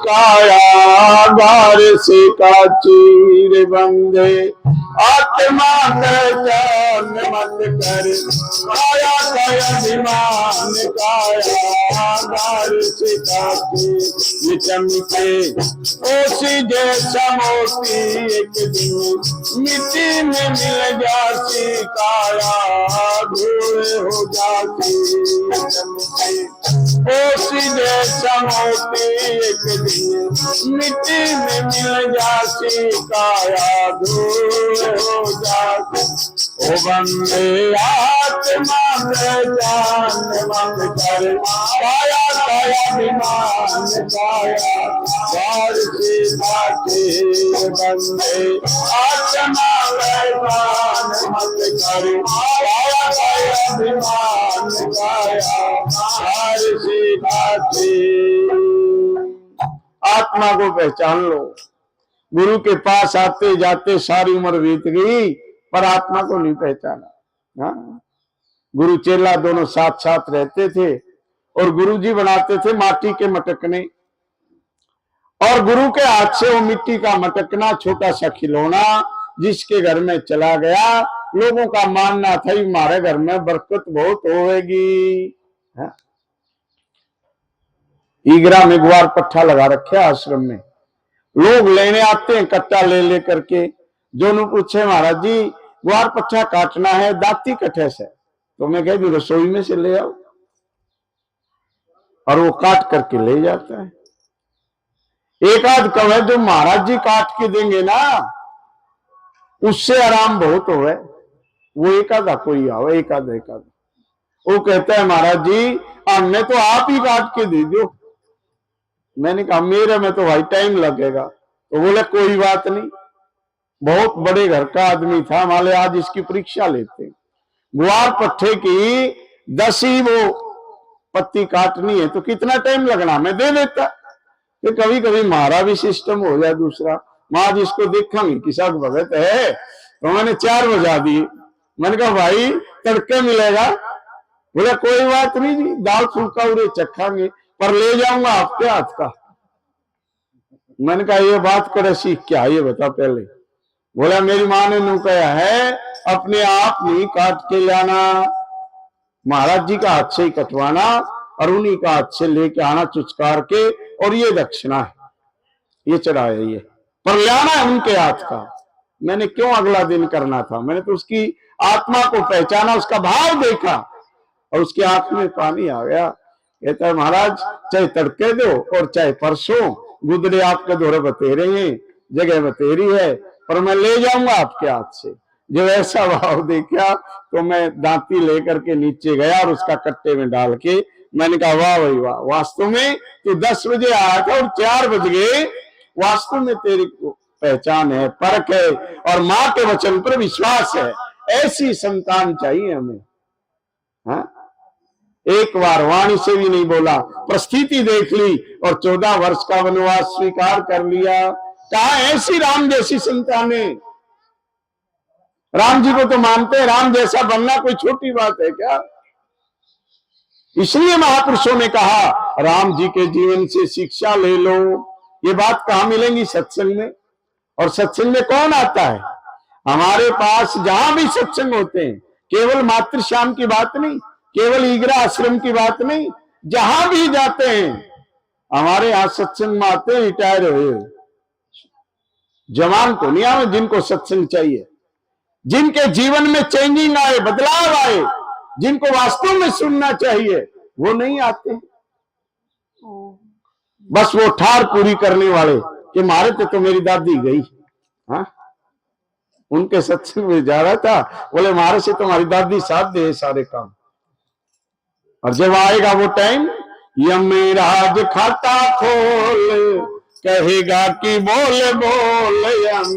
काया गार से काचीर बंदे आत्मा पहचान मत कर काया काया अभिमान काया गार से काचीर चमके ओसी जैसा मोती एक दिन मिट्टी में मिल जाती काया धूल हो जाती ओसी जैसा मोती एक दिन मिट्टी में मिल जाती काया धूल हो जाती ओ बंदे आत्मा पहचान मत कर काया काया विमान काया गार से काचीर बंदे आत्मा पहचान मत कर काया काया विमान काया गार से काचीर। आत्मा को पहचान लो। गुरु के पास आते जाते सारी उम्र बीत गई पर आत्मा को नहीं पहचाना। हाँ? गुरु चेला दोनों साथ साथ रहते थे और गुरु जी बनाते थे माटी के मटकने और गुरु के हाथ से वो मिट्टी का मटकना छोटा सा खिलौना जिसके घर में चला गया लोगों का मानना था हमारे घर में बरकत बहुत होगी। हाँ? ईगरा में ग्वार पट्ठा लगा रखे आश्रम में लोग लेने आते हैं कट्टा ले लेकर के। जो ने पूछे महाराज जी ग्वार पट्ठा काटना है दाती कटे से तो मैं कह दी रसोई में से ले आओ और वो काट करके ले जाता है। एक आध कवे जो महाराज जी काट के देंगे ना उससे आराम बहुत हो है वो एक आधा कोई आओ एक आधा वो कहता है महाराज जी हमने तो आप ही काट के दे दो। मैंने कहा मेरे में तो भाई टाइम लगेगा तो बोले कोई बात नहीं। बहुत बड़े घर का आदमी था माले आज इसकी परीक्षा लेते ग्वार पट्टे की 10 ही वो पत्ती काटनी है तो कितना टाइम लगना मैं दे देता। कि कभी कभी हमारा भी सिस्टम हो जाए दूसरा माँ जिसको देखेंगे किसा भगत है तो मैंने 4 बजा दी। मैंने कहा भाई तड़के मिलेगा। बोला कोई बात नहीं जी दाल फुल्का उरे चखांगे पर ले जाऊंगा आपके हाथ का। मैंने कहा ये बात करे सीख क्या ये बता पहले। बोला मेरी माँ ने नू कहा है अपने आप नहीं काट के लाना महाराज जी का हाथ से ही कटवाना और उन्हीं का हाथ से लेके आना चुचकार के और ये दक्षिणा है ये चढ़ाया ये पर लाना है उनके हाथ का। मैंने क्यों अगला दिन करना था मैंने तो उसकी आत्मा को पहचाना उसका भाव देखा और उसकी आंख में पानी आ गया। कहता है महाराज चाहे तड़के दो और चाहे परसों गुदड़े आपके दोहरे बतेरे हैं जगह बतेरी है पर मैं ले जाऊंगा आपके हाथ से। जब ऐसा भाव देखा तो मैं दांती लेकर के नीचे गया और उसका कट्टे में डाल के मैंने कहा वाह भाई वाह वास्तव में तो 10 बजे आया था और 4 बज गए। वास्तव में तेरी पहचान है परख है और माँ के वचन पर विश्वास है। ऐसी संतान चाहिए हमें। हाँ? एक बार वाणी से भी नहीं बोला परिस्थिति देख ली और 14 वर्ष का वनवास स्वीकार कर लिया। कहा ऐसी राम जैसी संतानें। राम जी को तो मानते हैं राम जैसा बनना कोई छोटी बात है क्या। इसलिए महापुरुषों ने कहा राम जी के जीवन से शिक्षा ले लो। ये बात कहां मिलेंगी सत्संग में और सत्संग में कौन आता है हमारे पास। जहां भी सत्संग होते हैं केवल मातृ श्याम की बात नहीं केवल ईगरा आश्रम की बात नहीं जहां भी जाते हैं हमारे यहां सत्संग में आते रिटायर हुए जवान को नहीं आए जिनको सत्संग चाहिए जिनके जीवन में चेंजिंग आए बदलाव आए जिनको वास्तव में सुनना चाहिए वो नहीं आते। बस वो ठार पूरी करने वाले कि मारे तो मेरी दादी गई। हाँ? उनके सत्संग में जा रहा था बोले मारे से तुम्हारी दादी साथ दे सारे काम। और जब आएगा वो टाइम यमराज खाता खोल कहेगा कि बोल बोल यम